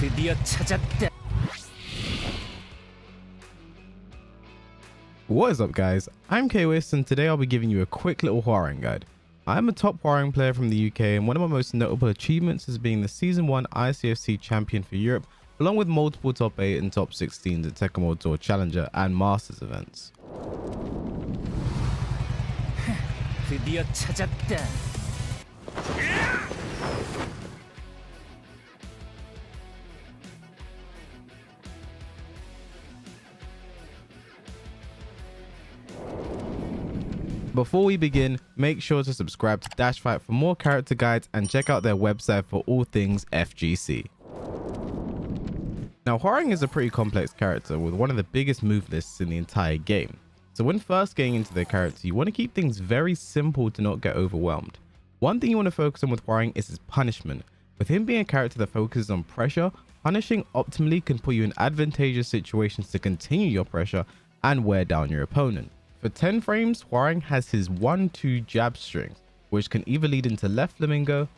드디어 찾았다. What is up guys, I'm Kwist and today I'll be giving you a quick little Hwoarang guide. I am a top Hwoarang player from the UK and one of my most notable achievements is being the Season 1 ICFC champion for Europe, along with multiple top 8 and top 16s at Tekken World Tour Challenger and Masters events. 드디어 찾았다. Before we begin, make sure to subscribe to DashFight for more character guides and check out their website for all things FGC. Now, Hwoarang is a pretty complex character with one of the biggest move lists in the entire game. So when first getting into the character, you want to keep things very simple to not get overwhelmed. One thing you want to focus on with Hwoarang is his punishment. With him being a character that focuses on pressure, punishing optimally can put you in advantageous situations to continue your pressure and wear down your opponent. For 10 frames, Hwoarang has his 1-2 jab strings, which can either lead into left flamingo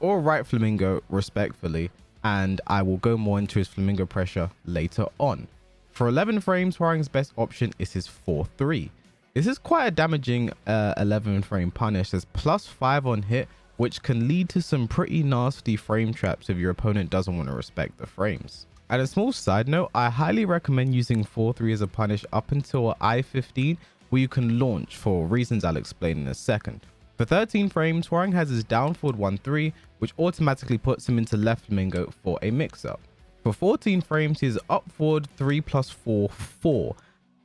or right flamingo respectfully, and I will go more into his flamingo pressure later on. For 11 frames, Hwoarang's best option is his 4-3. This is quite a damaging 11 frame punish. There's +5 on hit, which can lead to some pretty nasty frame traps if your opponent doesn't want to respect the frames. And a small side note, I highly recommend using 4-3 as a punish up until I-15, where you can launch for reasons I'll explain in a second. For 13 frames, Hwoarang has his down forward 1-3, which automatically puts him into left flamingo for a mix-up. For 14 frames, he's up forward 3+4-4.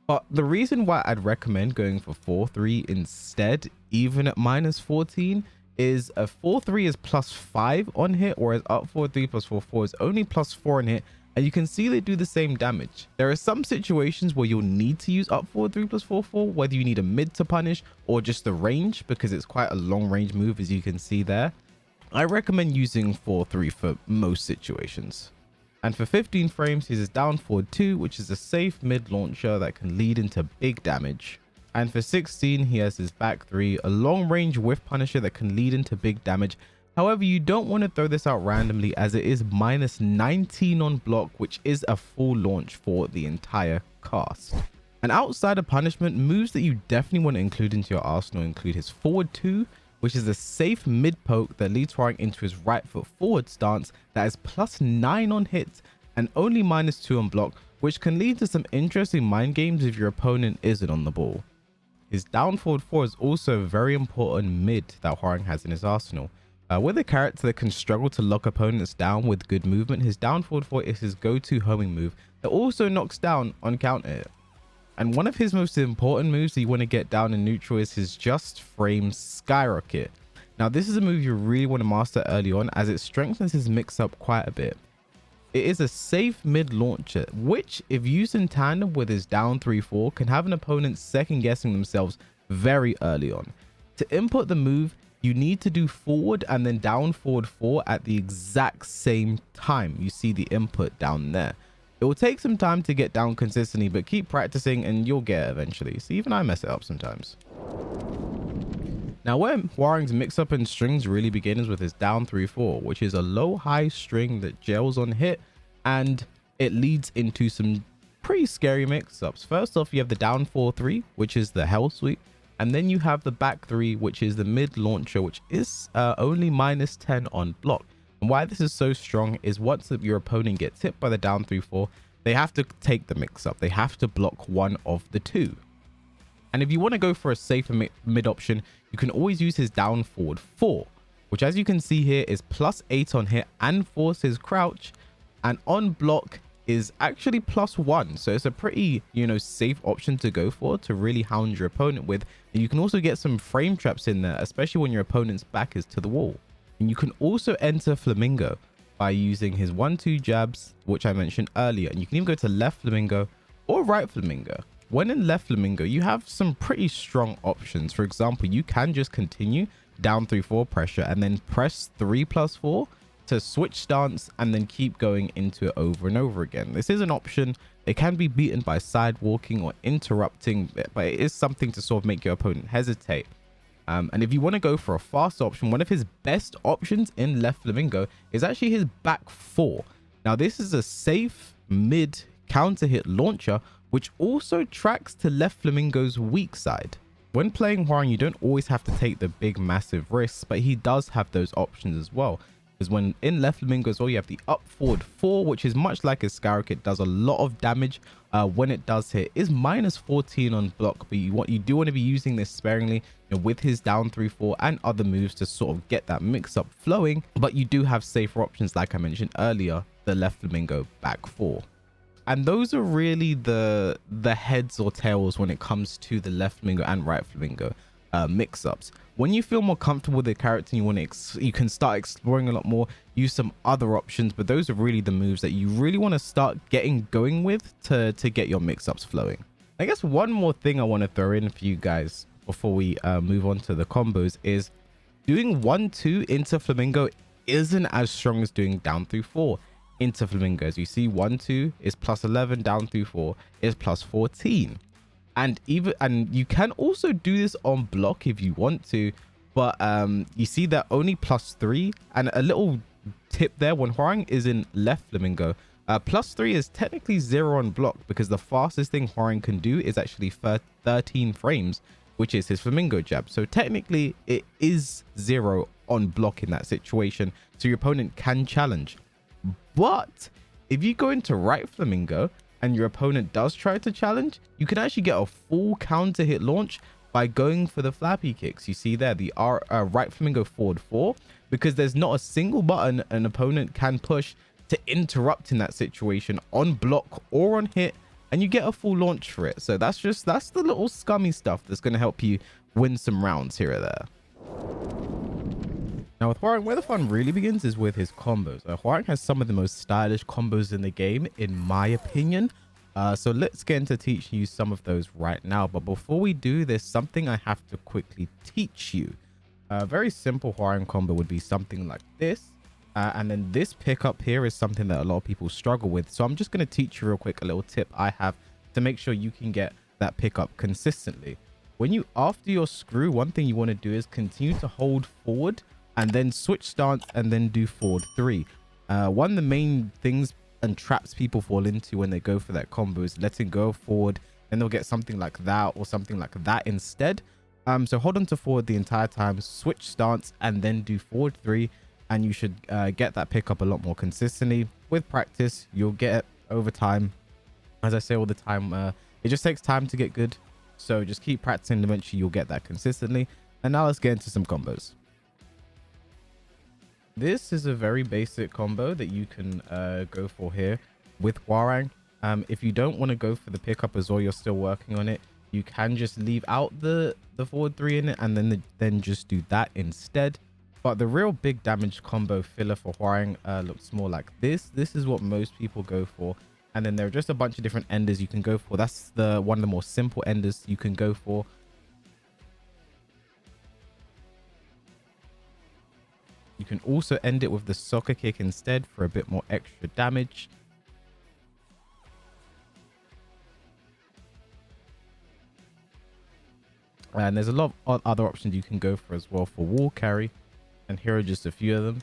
But the reason why I'd recommend going for 4-3 instead, even at -14, is a 4-3 is +5 on hit, whereas up forward 3+4-4 is only +4 on hit. And you can see they do the same damage. There are some situations where you'll need to use up forward 3+4-4, whether you need a mid to punish or just the range, because it's quite a long range move, as you can see there. I recommend using 4-3 for most situations. And for 15 frames, he's down forward 2, which is a safe mid launcher that can lead into big damage. And for 16, he has his back 3, a long range whiff punisher that can lead into big damage. However, you don't want to throw this out randomly, as it is -19 on block, which is a full launch for the entire cast. And outside of punishment, moves that you definitely want to include into your arsenal include his forward 2, which is a safe mid poke that leads Hwoarang into his right foot forward stance that is +9 on hit and only -2 on block, which can lead to some interesting mind games if your opponent isn't on the ball. His down forward 4 is also a very important mid that Hwoarang has in his arsenal. With a character that can struggle to lock opponents down with good movement, his down forward 4 is his go-to homing move that also knocks down on counter hit. And one of his most important moves that you want to get down in neutral is his just frame skyrocket. Now this is a move you really want to master early on, as it strengthens his mix-up quite a bit. It is a safe mid launcher, which if used in tandem with his down 3-4 can have an opponent second guessing themselves very early on. To input the move, you need to do forward and then down forward 4 at the exact same time. You see the input down there. It will take some time to get down consistently, but keep practicing and you'll get it eventually. So even I mess it up sometimes. Now where Hwoarang's mix-up in strings really begins with his down 3-4, which is a low-high string that gels on hit, and it leads into some pretty scary mix-ups. First off, you have the down 4-3, which is the hell sweep. And then you have the back 3, which is the mid launcher, which is only -10 on block. And why this is so strong is once your opponent gets hit by the down 3-4, they have to take the mix up. They have to block one of the two. And if you want to go for a safer mid option, you can always use his down forward 4, which as you can see here is +8 on hit and forces crouch, and on block is actually +1. So it's a pretty, safe option to go for to really hound your opponent with. And you can also get some frame traps in there, especially when your opponent's back is to the wall. And you can also enter flamingo by using his 1-2 jabs, which I mentioned earlier. And you can even go to left flamingo or right flamingo. When in left flamingo, you have some pretty strong options. For example, you can just continue down 3-4 pressure and then press 3+4 to switch stance and then keep going into it over and over again. This is an option. It can be beaten by side walking or interrupting, but it is something to sort of make your opponent hesitate. And if you want to go for a fast option, one of his best options in left flamingo is actually his back 4. Now, this is a safe mid counter hit launcher, which also tracks to left Flamingo's weak side. When playing Hwoarang, you don't always have to take the big massive risks, but he does have those options as well. Because when in left Flamingo as well, you have the up forward 4, which is much like a Scarrock. It does a lot of damage when it does hit. Is minus 14 on block, but you do want to be using this sparingly, with his down 3-4 and other moves to sort of get that mix up flowing. But you do have safer options, like I mentioned earlier, the left Flamingo back 4. And those are really the heads or tails when it comes to the left Flamingo and right Flamingo mix-ups. When you feel more comfortable with the character and you can start exploring a lot more, use some other options, but those are really the moves that you really want to start going with to get your mix-ups flowing. I guess one more thing I want to throw in for you guys before we move on to the combos is doing 1-2 into Flamingo isn't as strong as doing down through 4 into Flamingo. As you see, 1-2 is plus 11, down through 4 is plus 14. And you can also do this on block if you want to, but you see that only plus 3. And a little tip there, when Hwoarang is in left Flamingo, plus 3 is technically 0 on block, because the fastest thing Hwoarang can do is actually 13 frames, which is his Flamingo jab. So technically it is 0 on block in that situation, so your opponent can challenge. But if you go into right Flamingo and your opponent does try to challenge, you can actually get a full counter hit launch by going for the flappy kicks. You see there, the right Flamingo forward 4, because there's not a single button an opponent can push to interrupt in that situation on block or on hit, and you get a full launch for it. So that's the little scummy stuff that's going to help you win some rounds here or there. Now with Hwoarang, where the fun really begins is with his combos. Hwoarang has some of the most stylish combos in the game, in my opinion. So let's get into teaching you some of those right now. But before we do, there's something I have to quickly teach you. A very simple Hwoarang combo would be something like this. And then this pickup here is something that a lot of people struggle with. So I'm just going to teach you real quick a little tip I have to make sure you can get that pickup consistently. When you, after your screw, one thing you want to do is continue to hold forward and then switch stance and then do forward 3. One of the main things and traps people fall into when they go for that combo is letting go forward, and they'll get something like that or something like that instead. So hold on to forward the entire time, switch stance and then do forward 3, and you should get that pickup a lot more consistently. With practice, you'll get it over time. As I say all the time, it just takes time to get good, so just keep practicing. Eventually you'll get that consistently. And now let's get into some combos. This is a very basic combo that you can go for here with Hwoarang. If you don't want to go for the pickup as well, you're still working on it, you can just leave out the forward 3 in it and then just do that instead. But the real big damage combo filler for Hwoarang looks more like this. This is what most people go for. And then there are just a bunch of different enders you can go for. That's one of the more simple enders you can go for. You can also end it with the soccer kick instead for a bit more extra damage. And there's a lot of other options you can go for as well for wall carry. And here are just a few of them.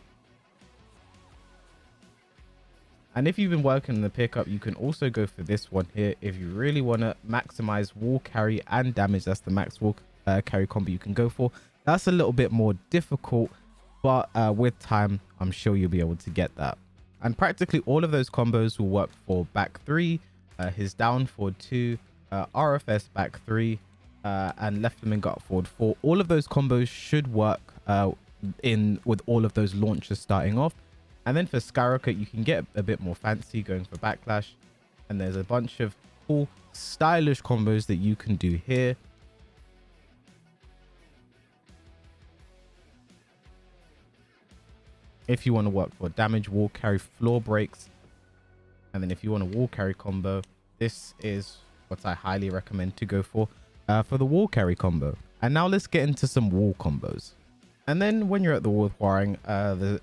And if you've been working on the pickup, you can also go for this one here. If you really want to maximize wall carry and damage, that's the max wall carry combo you can go for. That's a little bit more difficult, but with time, I'm sure you'll be able to get that. And practically all of those combos will work for back 3, his down forward 2, RFS back 3, and left flamingo up forward 4. All of those combos should work with all of those launches starting off. And then for Skyrocket, you can get a bit more fancy going for backlash. And there's a bunch of cool stylish combos that you can do here. If you want to work for damage, wall carry, floor breaks. And then if you want a wall carry combo, this is what I highly recommend to go for the wall carry combo. And now let's get into some wall combos. And then when you're at the wall with Hwoarang,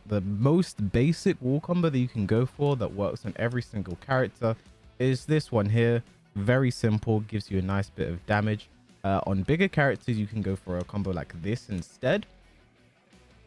the most basic wall combo that you can go for that works on every single character is this one here. Very simple, gives you a nice bit of damage. On bigger characters, you can go for a combo like this instead.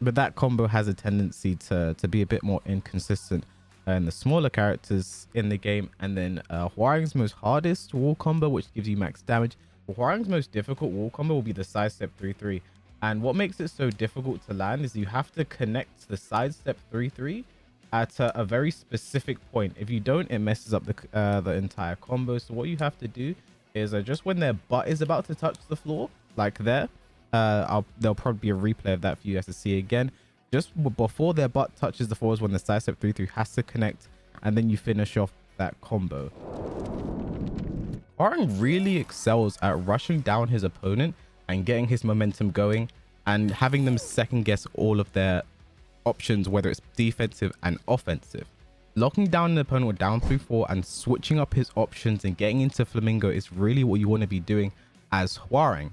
But that combo has a tendency to be a bit more inconsistent and the smaller characters in the game. And then Hwoarang's most hardest wall combo, which gives you max damage. Hwoarang's most difficult wall combo will be the sidestep 3-3. And what makes it so difficult to land is you have to connect the sidestep 3-3 at a very specific point. If you don't, it messes up the entire combo. So what you have to do is just when their butt is about to touch the floor, like there, there'll probably be a replay of that for you guys to see again. Just before their butt touches the floor is when the sidestep 3-3 has to connect, and then you finish off that combo. Hwoarang really excels at rushing down his opponent and getting his momentum going and having them second guess all of their options, whether it's defensive and offensive. Locking down an opponent with down 3-4 and switching up his options and getting into Flamingo is really what you want to be doing as Hwoarang.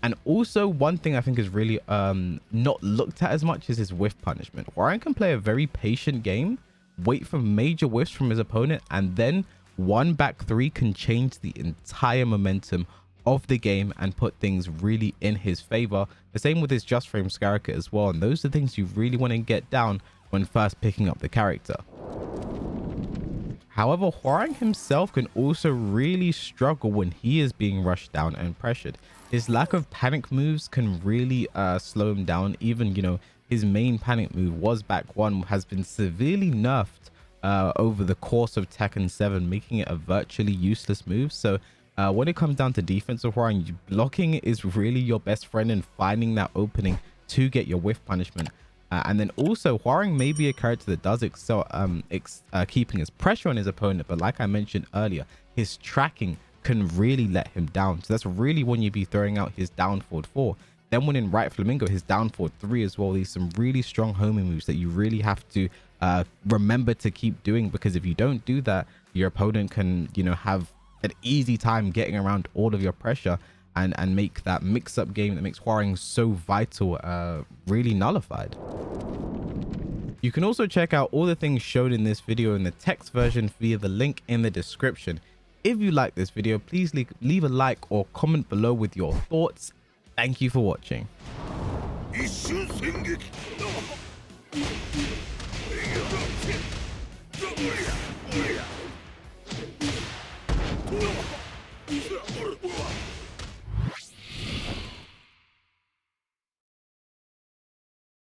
And also one thing I think is really not looked at as much is his whiff punishment. Hwoarang can play a very patient game, wait for major whiffs from his opponent, and then one back three can change the entire momentum of the game and put things really in his favor. The same with his just frame Scaraka as well, and those are things you really want to get down when first picking up the character. However, Hwoarang himself can also really struggle when he is being rushed down and pressured. His lack of panic moves can really slow him down. Even, you know, his main panic move was back one has been severely nerfed over the course of Tekken 7, making it a virtually useless move. So when it comes down to defense of Hwoarang, blocking is really your best friend in finding that opening to get your whiff punishment. And then also Hwoarang may be a character that does excel keeping his pressure on his opponent, but like I mentioned earlier, his tracking can really let him down. So that's really when you'd be throwing out his down forward 4. Then when in right Flamingo, his down forward 3 as well. These some really strong homing moves that you really have to remember to keep doing, because if you don't do that, your opponent can, you know, have an easy time getting around all of your pressure and make that mix-up game that makes Hwoarang so vital really nullified. You can also check out all the things shown in this video in the text version via the link in the description. If you like this video, please leave a like or comment below with your thoughts. Thank you for watching. 이슈 생기